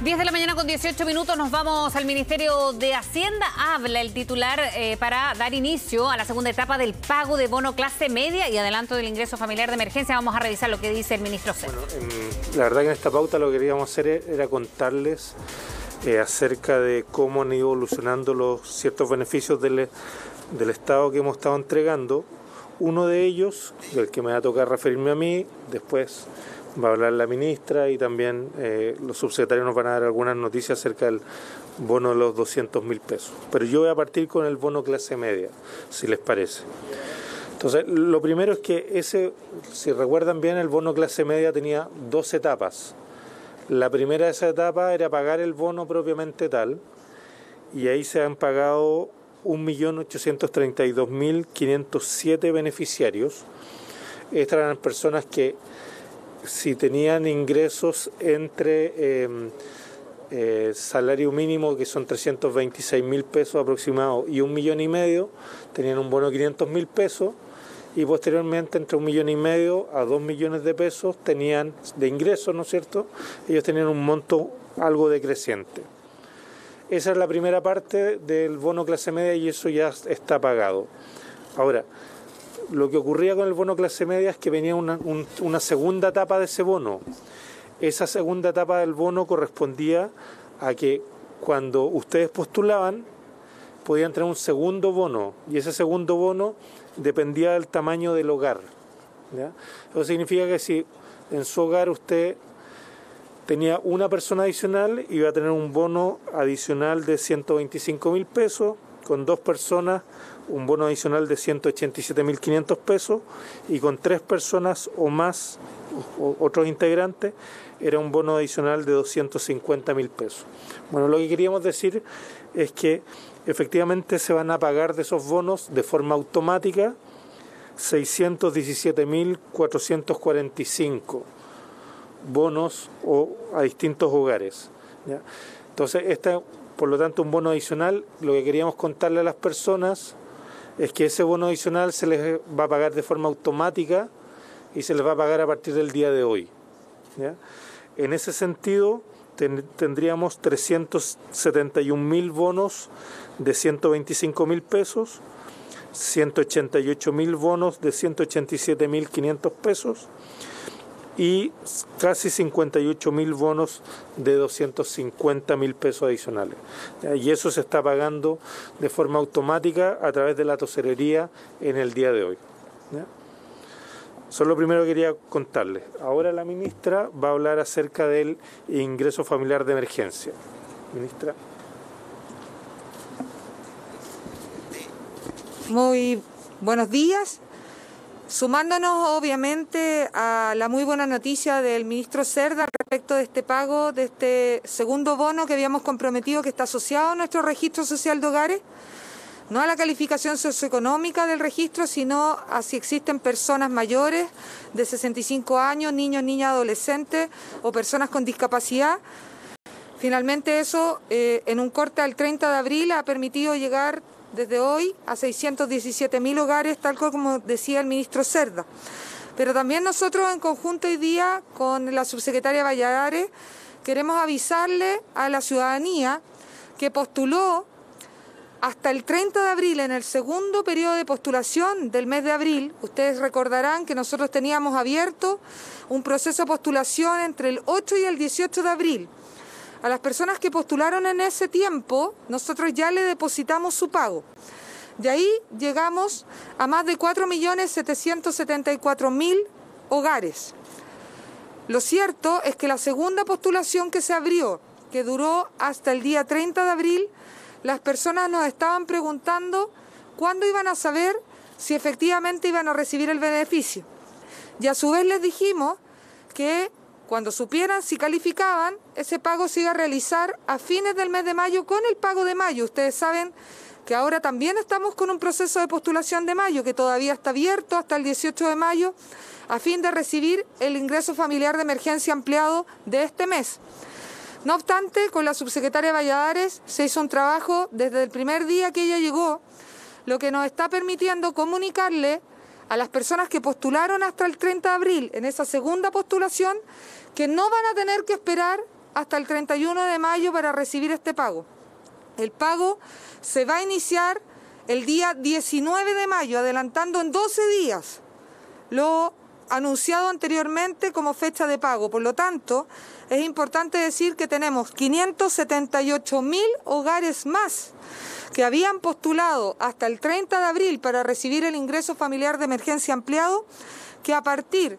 10 de la mañana con 18 minutos, nos vamos al Ministerio de Hacienda. Habla el titular para dar inicio a la segunda etapa del pago de bono clase media y adelanto del ingreso familiar de emergencia. Vamos a revisar lo que dice el ministro Cerda. Bueno, la verdad que en esta pauta lo que queríamos hacer era contarles acerca de cómo han ido evolucionando los ciertos beneficios del Estado que hemos estado entregando. Uno de ellos, del que me va a tocar referirme a mí, después va a hablar la ministra y también los subsecretarios nos van a dar algunas noticias acerca del bono de los 200.000 pesos. Pero yo voy a partir con el bono clase media, si les parece. Entonces, lo primero es que si recuerdan bien, el bono clase media tenía dos etapas. La primera de esa etapa era pagar el bono propiamente tal, y ahí se han pagado 1.832.507 beneficiarios. Estas eran personas que, si tenían ingresos entre salario mínimo, que son 326.000 pesos aproximados, y 1,5 millones, tenían un bono de 500.000 pesos, y posteriormente entre 1,5 millones a 2 millones de pesos tenían de ingresos, ¿no es cierto? Ellos tenían un monto algo decreciente. Esa es la primera parte del bono clase media y eso ya está pagado. Ahora, lo que ocurría con el bono clase media es que venía una segunda etapa de ese bono. Esa segunda etapa del bono correspondía a que cuando ustedes postulaban podían tener un segundo bono, y ese segundo bono dependía del tamaño del hogar, ¿ya? Eso significa que si en su hogar usted tenía una persona adicional, iba a tener un bono adicional de 125.000 pesos, con dos personas un bono adicional de 187.500 pesos, y con tres personas o más, otros integrantes, era un bono adicional de 250.000 pesos. Bueno, lo que queríamos decir es que efectivamente se van a pagar de esos bonos de forma automática 617.445 bonos a distintos hogares, ¿ya? Entonces, por lo tanto, un bono adicional. Lo que queríamos contarle a las personas es que ese bono adicional se les va a pagar de forma automática y se les va a pagar a partir del día de hoy, ¿ya? En ese sentido, tendríamos 371.000 bonos de 125.000 pesos, 188.000 bonos de 187.500 pesos y casi 58.000 bonos de 250.000 pesos adicionales. Y eso se está pagando de forma automática a través de la tesorería en el día de hoy. Eso es lo primero que quería contarles. Ahora la ministra va a hablar acerca del ingreso familiar de emergencia. Ministra. Muy buenos días. Sumándonos obviamente a la muy buena noticia del ministro Cerda respecto de este pago, de este segundo bono que habíamos comprometido, que está asociado a nuestro registro social de hogares, no a la calificación socioeconómica del registro, sino a si existen personas mayores de 65 años, niños, niñas, adolescentes o personas con discapacidad. Finalmente eso, en un corte al 30 de abril, ha permitido llegar desde hoy a 617.000 hogares, tal como decía el ministro Cerda. Pero también nosotros en conjunto hoy día con la subsecretaria Valladares queremos avisarle a la ciudadanía que postuló hasta el 30 de abril, en el segundo periodo de postulación del mes de abril. Ustedes recordarán que nosotros teníamos abierto un proceso de postulación entre el 8 y el 18 de abril. A las personas que postularon en ese tiempo, nosotros ya le depositamos su pago. De ahí llegamos a más de 4.774.000 hogares. Lo cierto es que la segunda postulación que se abrió, que duró hasta el día 30 de abril, las personas nos estaban preguntando cuándo iban a saber si efectivamente iban a recibir el beneficio. Y a su vez les dijimos que cuando supieran si calificaban, ese pago se iba a realizar a fines del mes de mayo con el pago de mayo. Ustedes saben que ahora también estamos con un proceso de postulación de mayo, que todavía está abierto hasta el 18 de mayo, a fin de recibir el ingreso familiar de emergencia ampliado de este mes. No obstante, con la subsecretaria Valladares se hizo un trabajo desde el primer día que ella llegó, lo que nos está permitiendo comunicarle a las personas que postularon hasta el 30 de abril en esa segunda postulación que no van a tener que esperar hasta el 31 de mayo para recibir este pago. El pago se va a iniciar el día 19 de mayo, adelantando en 12 días lo anunciado anteriormente como fecha de pago. Por lo tanto, es importante decir que tenemos 578.000 hogares más que habían postulado hasta el 30 de abril para recibir el ingreso familiar de emergencia ampliado, que a partir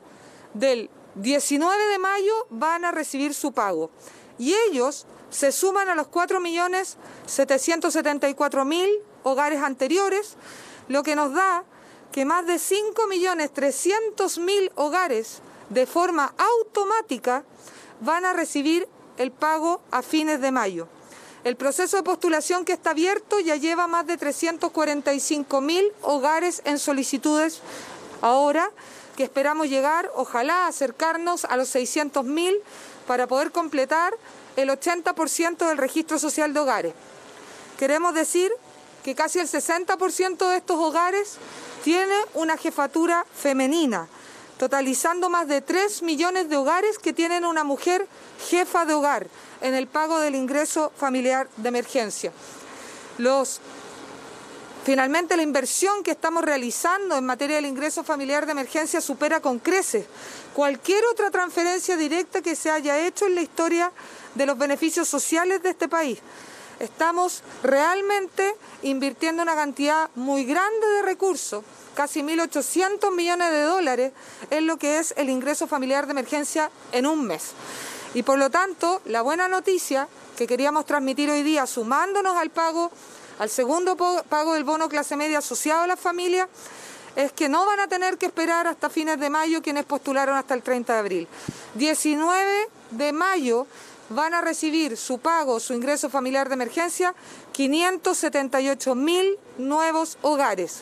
del 19 de mayo van a recibir su pago. Y ellos se suman a los 4.774.000 hogares anteriores, lo que nos da que más de 5.300.000 hogares de forma automática van a recibir el pago a fines de mayo. El proceso de postulación que está abierto ya lleva más de 345.000 hogares en solicitudes ahora, que esperamos llegar, ojalá, acercarnos a los 600.000 para poder completar el 80% del registro social de hogares. Queremos decir que casi el 60% de estos hogares tiene una jefatura femenina, totalizando más de 3 millones de hogares que tienen una mujer jefa de hogar en el pago del ingreso familiar de emergencia. Finalmente, la inversión que estamos realizando en materia del ingreso familiar de emergencia supera con creces cualquier otra transferencia directa que se haya hecho en la historia de los beneficios sociales de este país. Estamos realmente invirtiendo una cantidad muy grande de recursos, casi 1.800 millones de dólares, en lo que es el ingreso familiar de emergencia en un mes. Y por lo tanto, la buena noticia que queríamos transmitir hoy día, sumándonos al segundo pago del bono clase media asociado a las familias, es que no van a tener que esperar hasta fines de mayo quienes postularon hasta el 30 de abril. 19 de mayo van a recibir su pago, su ingreso familiar de emergencia, 578.000 nuevos hogares.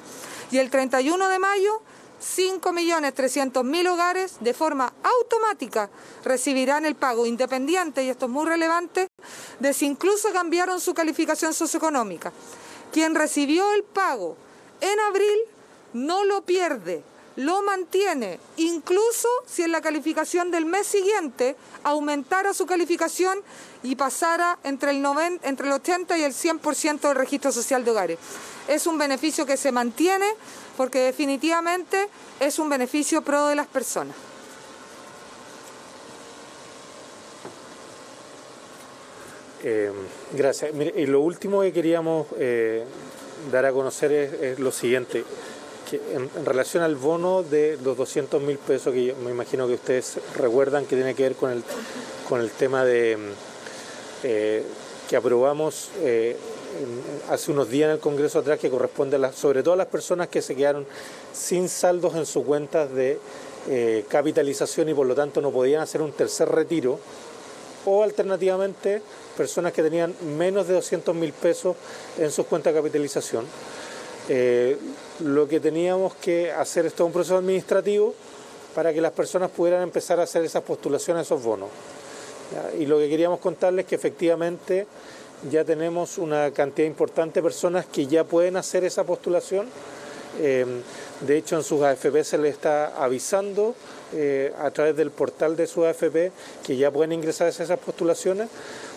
Y el 31 de mayo, 5.300.000 hogares de forma automática recibirán el pago, independiente, y esto es muy relevante, de si incluso cambiaron su calificación socioeconómica. Quien recibió el pago en abril no lo pierde, lo mantiene, incluso si en la calificación del mes siguiente aumentara su calificación y pasara entre el 80 y el 100% del registro social de hogares. Es un beneficio que se mantiene porque definitivamente es un beneficio pro de las personas. Gracias. Mire, y lo último que queríamos dar a conocer es lo siguiente. Que en relación al bono de los 200.000 pesos, que yo me imagino que ustedes recuerdan que tiene que ver con el tema de que aprobamos hace unos días en el Congreso atrás, que corresponde sobre todo a las personas que se quedaron sin saldos en sus cuentas de capitalización y por lo tanto no podían hacer un tercer retiro, o alternativamente personas que tenían menos de 200.000 pesos en sus cuentas de capitalización. Lo que teníamos que hacer es todo un proceso administrativo para que las personas pudieran empezar a hacer esas postulaciones a esos bonos. Y lo que queríamos contarles es que efectivamente ya tenemos una cantidad importante de personas que ya pueden hacer esa postulación. De hecho, en sus AFP se les está avisando a través del portal de su AFP que ya pueden ingresar a esas postulaciones.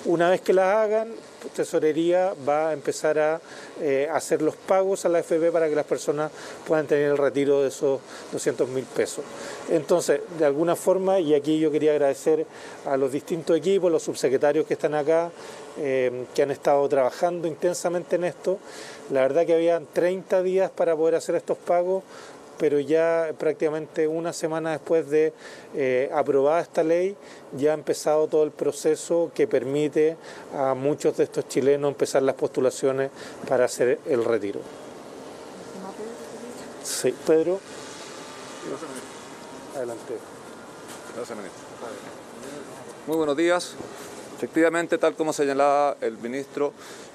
Una vez que las hagan, Tesorería va a empezar a hacer los pagos a la AFP para que las personas puedan tener el retiro de esos 200.000 pesos. Entonces, de alguna forma, y aquí yo quería agradecer a los distintos equipos, los subsecretarios que están acá, que han estado trabajando intensamente en esto. La verdad que habían 30 días para poder hacer estos pagos, pero ya prácticamente una semana después de aprobada esta ley, ya ha empezado todo el proceso que permite a muchos de estos chilenos empezar las postulaciones para hacer el retiro. Sí, Pedro. Adelante. Gracias, ministro. Muy buenos días. Efectivamente, tal como señalaba el ministro,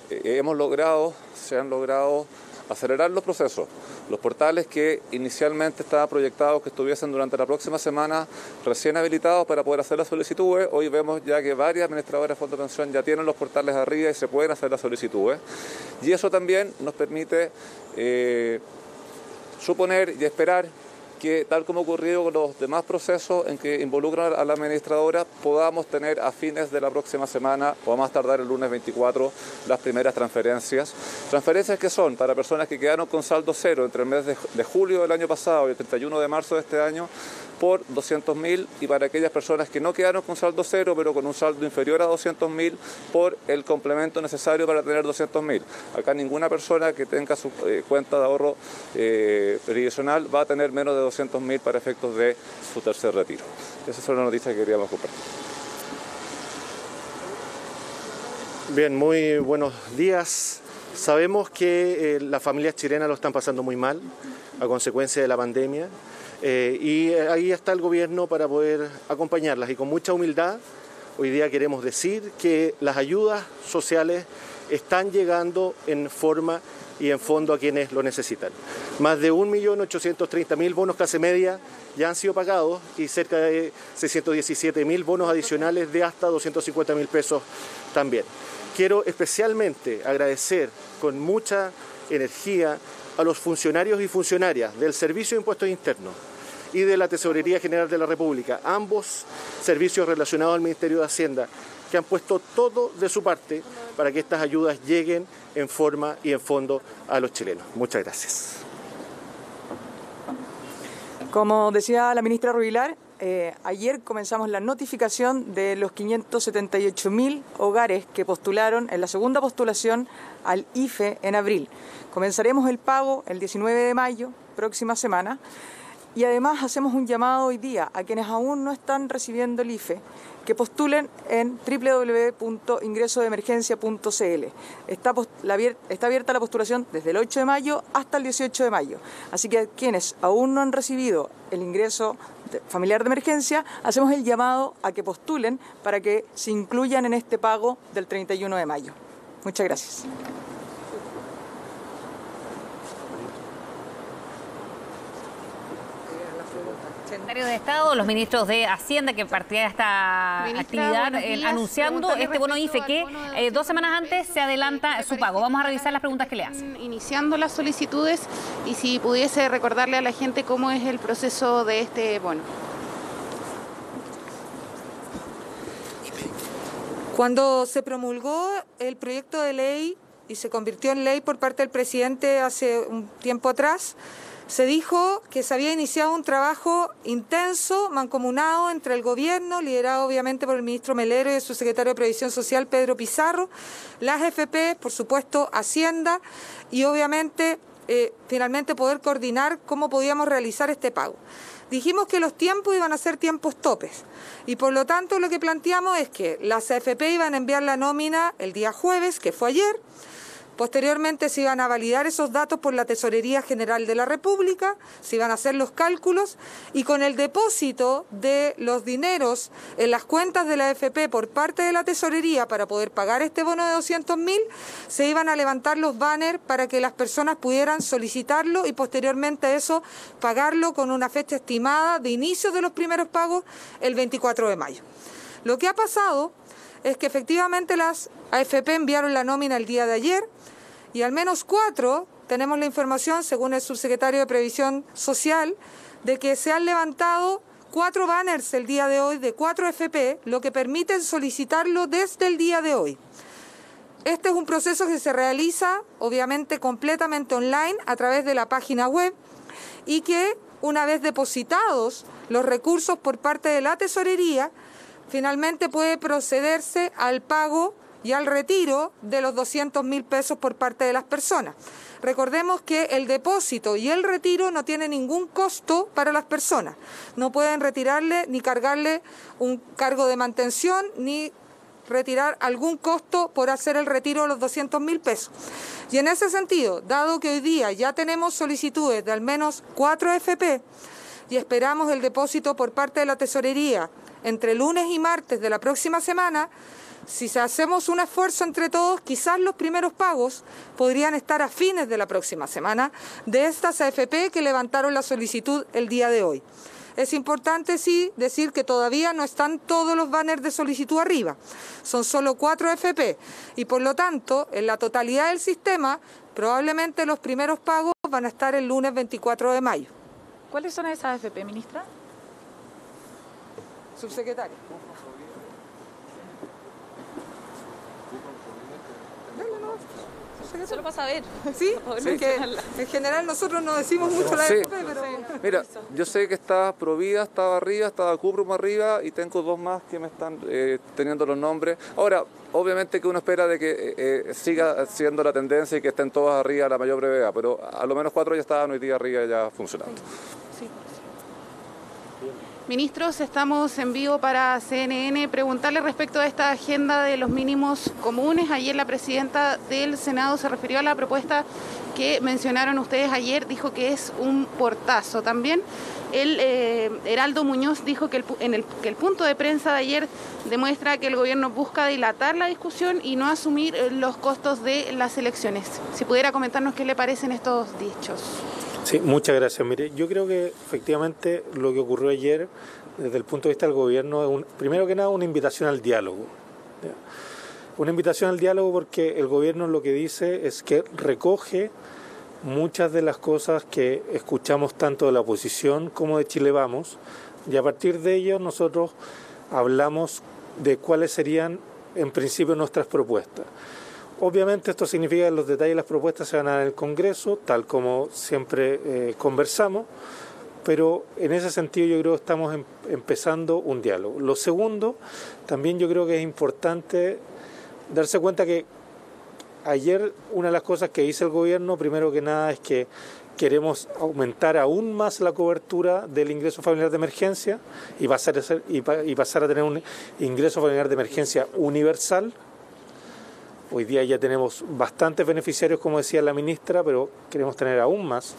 se han logrado acelerar los procesos. Los portales que inicialmente estaban proyectados que estuviesen durante la próxima semana recién habilitados para poder hacer las solicitudes, hoy vemos ya que varias administradoras de fondos de pensión ya tienen los portales arriba y se pueden hacer las solicitudes. Y eso también nos permite suponer y esperar que, tal como ocurrió con los demás procesos en que involucran a la administradora, podamos tener a fines de la próxima semana o a más tardar el lunes 24 las primeras transferencias. Transferencias que son para personas que quedaron con saldo cero entre el mes de julio del año pasado y el 31 de marzo de este año por 200.000, y para aquellas personas que no quedaron con saldo cero pero con un saldo inferior a 200.000 por el complemento necesario para tener 200.000. Acá ninguna persona que tenga su cuenta de ahorro previsional va a tener menos de 200.000 para efectos de su tercer retiro. Esa es una noticia que queríamos compartir. Bien, muy buenos días. Sabemos que las familias chilenas lo están pasando muy mal a consecuencia de la pandemia. Y ahí está el gobierno para poder acompañarlas, y con mucha humildad hoy día queremos decir que las ayudas sociales están llegando en forma y en fondo a quienes lo necesitan. Más de 1.830.000 bonos clase media ya han sido pagados y cerca de 617.000 bonos adicionales de hasta 250.000 pesos también. Quiero especialmente agradecer con mucha energía a los funcionarios y funcionarias del Servicio de Impuestos Internos y de la Tesorería General de la República, ambos servicios relacionados al Ministerio de Hacienda, que han puesto todo de su parte para que estas ayudas lleguen en forma y en fondo a los chilenos. Muchas gracias. Como decía la ministra Rubilar, ayer comenzamos la notificación de los 578.000 hogares que postularon en la segunda postulación al IFE en abril. Comenzaremos el pago el 19 de mayo, próxima semana, y además hacemos un llamado hoy día a quienes aún no están recibiendo el IFE, que postulen en www.ingresodeemergencia.cl. Está abierta la postulación desde el 8 de mayo hasta el 18 de mayo. Así que quienes aún no han recibido el ingreso familiar de emergencia, hacemos el llamado a que postulen para que se incluyan en este pago del 31 de mayo. Muchas gracias. Secretario de Estado, los ministros de Hacienda que partían de esta actividad anunciando este bono IFE que 2 semanas antes se adelanta su pago. Vamos a revisar las preguntas que le hacen. Iniciando las solicitudes, y si pudiese recordarle a la gente cómo es el proceso de este bono. Cuando se promulgó el proyecto de ley y se convirtió en ley por parte del presidente hace un tiempo atrás, se dijo que se había iniciado un trabajo intenso, mancomunado entre el gobierno, liderado obviamente por el ministro Melero y el subsecretario de Previsión Social, Pedro Pizarro, las FP, por supuesto, Hacienda, y obviamente finalmente poder coordinar cómo podíamos realizar este pago. Dijimos que los tiempos iban a ser tiempos topes, y por lo tanto lo que planteamos es que las AFP iban a enviar la nómina el día jueves, que fue ayer. Posteriormente se iban a validar esos datos por la Tesorería General de la República, se iban a hacer los cálculos, y con el depósito de los dineros en las cuentas de la AFP por parte de la Tesorería para poder pagar este bono de 200.000, se iban a levantar los banners para que las personas pudieran solicitarlo y posteriormente a eso pagarlo con una fecha estimada de inicio de los primeros pagos el 24 de mayo. Lo que ha pasado es que efectivamente las AFP enviaron la nómina el día de ayer, y al menos 4, tenemos la información, según el subsecretario de Previsión Social, de que se han levantado 4 banners el día de hoy de 4 AFP, lo que permite solicitarlo desde el día de hoy. Este es un proceso que se realiza, obviamente, completamente online a través de la página web, y que, una vez depositados los recursos por parte de la Tesorería, finalmente puede procederse al pago y al retiro de los 200.000 pesos por parte de las personas. Recordemos que el depósito y el retiro no tienen ningún costo para las personas. No pueden retirarle ni cargarle un cargo de mantención ni retirar algún costo por hacer el retiro de los 200.000 pesos. Y en ese sentido, dado que hoy día ya tenemos solicitudes de al menos 4 AFP y esperamos el depósito por parte de la Tesorería entre lunes y martes de la próxima semana, si hacemos un esfuerzo entre todos, quizás los primeros pagos podrían estar a fines de la próxima semana de estas AFP que levantaron la solicitud el día de hoy. Es importante, sí, decir que todavía no están todos los banners de solicitud arriba. Son solo 4 AFP y, por lo tanto, en la totalidad del sistema, probablemente los primeros pagos van a estar el lunes 24 de mayo. ¿Cuáles son esas AFP, ministra? Subsecretario. Solo para saber. Sí, porque en general nosotros no decimos mucho la AFP, pero... Mira, yo sé que está Provida, estaba arriba, estaba Cuprum arriba y tengo dos más que me están teniendo los nombres. Ahora, obviamente que uno espera de que siga siendo la tendencia y que estén todas arriba a la mayor brevedad, pero a lo menos 4 ya estaban hoy día arriba ya funcionando. Sí. Ministros, estamos en vivo para CNN. Preguntarle respecto a esta agenda de los mínimos comunes. Ayer la presidenta del Senado se refirió a la propuesta que mencionaron ustedes ayer, dijo que es un portazo. También el Heraldo Muñoz dijo que el punto de prensa de ayer demuestra que el gobierno busca dilatar la discusión y no asumir los costos de las elecciones. Si pudiera comentarnos qué le parecen estos dichos. Sí, muchas gracias. Mire, yo creo que efectivamente lo que ocurrió ayer, desde el punto de vista del gobierno, es primero que nada una invitación al diálogo. ¿Ya? Una invitación al diálogo porque el gobierno lo que dice es que recoge muchas de las cosas que escuchamos tanto de la oposición como de Chile Vamos, y a partir de ello nosotros hablamos de cuáles serían en principio nuestras propuestas. Obviamente esto significa que los detalles de las propuestas se van a dar en el Congreso, tal como siempre conversamos, pero en ese sentido yo creo que estamos empezando un diálogo. Lo segundo, también yo creo que es importante darse cuenta que ayer una de las cosas que dice el gobierno, primero que nada, es que queremos aumentar aún más la cobertura del ingreso familiar de emergencia y pasar a tener un ingreso familiar de emergencia universal. Hoy día ya tenemos bastantes beneficiarios, como decía la ministra, pero queremos tener aún más.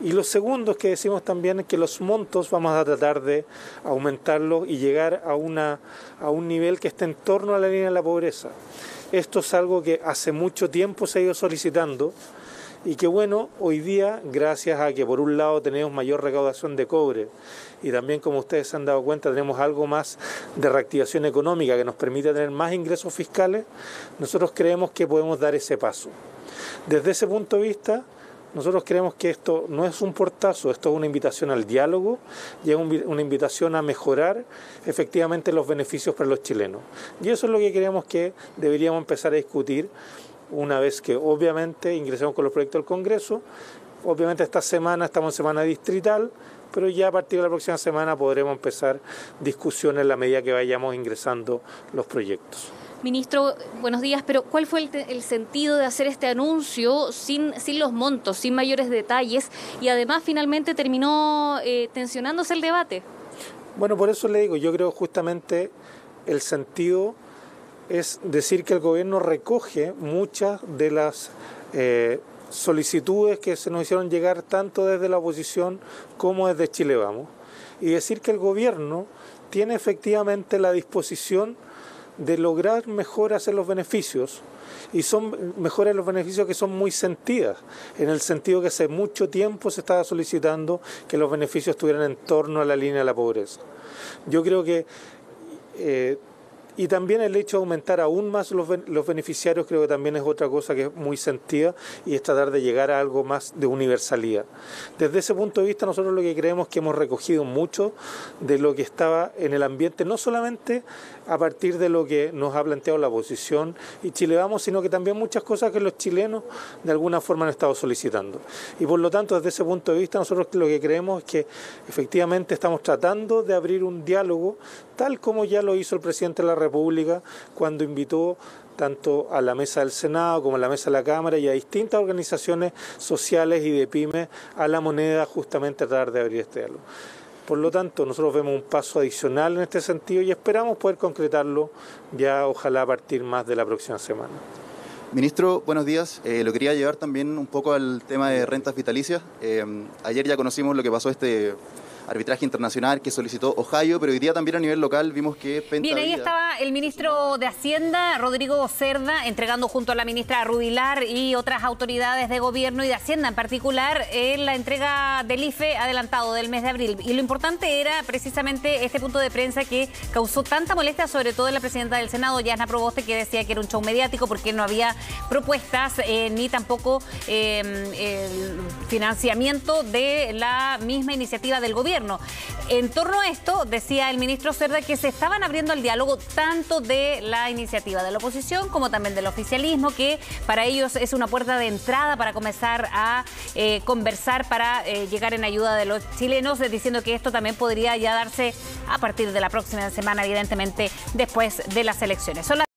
Y lo segundo es que decimos también que los montos vamos a tratar de aumentarlos y llegar a un nivel que esté en torno a la línea de la pobreza. Esto es algo que hace mucho tiempo se ha ido solicitando y que bueno, hoy día, gracias a que por un lado tenemos mayor recaudación de cobre y también, como ustedes se han dado cuenta, tenemos algo más de reactivación económica que nos permite tener más ingresos fiscales, nosotros creemos que podemos dar ese paso. Desde ese punto de vista, nosotros creemos que esto no es un portazo, esto es una invitación al diálogo y es una invitación a mejorar efectivamente los beneficios para los chilenos. Y eso es lo que creemos que deberíamos empezar a discutir una vez que obviamente ingresemos con los proyectos del Congreso. Obviamente esta semana estamos en semana distrital, pero ya a partir de la próxima semana podremos empezar discusiones en la medida que vayamos ingresando los proyectos. Ministro, buenos días, pero ¿cuál fue el sentido de hacer este anuncio sin los montos, sin mayores detalles y además finalmente terminó tensionándose el debate? Bueno, por eso le digo, yo creo justamente el sentido es decir que el gobierno recoge muchas de las solicitudes que se nos hicieron llegar tanto desde la oposición como desde Chile Vamos y decir que el gobierno tiene efectivamente la disposición de lograr mejoras en los beneficios y son mejoras en los beneficios que son muy sentidas, en el sentido que hace mucho tiempo se estaba solicitando que los beneficios estuvieran en torno a la línea de la pobreza. Yo creo que y también el hecho de aumentar aún más los beneficiarios creo que también es otra cosa que es muy sentida y es tratar de llegar a algo más de universalidad. Desde ese punto de vista nosotros lo que creemos que hemos recogido mucho de lo que estaba en el ambiente, no solamente a partir de lo que nos ha planteado la oposición y Chile Vamos, sino que también muchas cosas que los chilenos de alguna forma han estado solicitando. Y por lo tanto desde ese punto de vista nosotros lo que creemos es que efectivamente estamos tratando de abrir un diálogo tal como ya lo hizo el presidente de la República cuando invitó tanto a la mesa del Senado como a la mesa de la Cámara y a distintas organizaciones sociales y de pymes a la moneda justamente a tratar de abrir este diálogo. Por lo tanto, nosotros vemos un paso adicional en este sentido y esperamos poder concretarlo ya ojalá a partir más de la próxima semana. Ministro, buenos días. Lo quería llevar también un poco al tema de rentas vitalicias. Ayer ya conocimos lo que pasó arbitraje internacional que solicitó Ohio, pero hoy día también a nivel local vimos que Bien, ahí estaba el ministro de Hacienda, Rodrigo Cerda, entregando junto a la ministra Rubilar y otras autoridades de gobierno y de Hacienda en particular, la entrega del IFE adelantado del mes de abril. Y lo importante era precisamente este punto de prensa que causó tanta molestia, sobre todo en la presidenta del Senado, Yasna Proboste, que decía que era un show mediático porque no había propuestas ni tampoco el financiamiento de la misma iniciativa del gobierno. En torno a esto, decía el ministro Cerda que se estaban abriendo al diálogo tanto de la iniciativa de la oposición como también del oficialismo, que para ellos es una puerta de entrada para comenzar a conversar, para llegar en ayuda de los chilenos, diciendo que esto también podría ya darse a partir de la próxima semana, evidentemente después de las elecciones.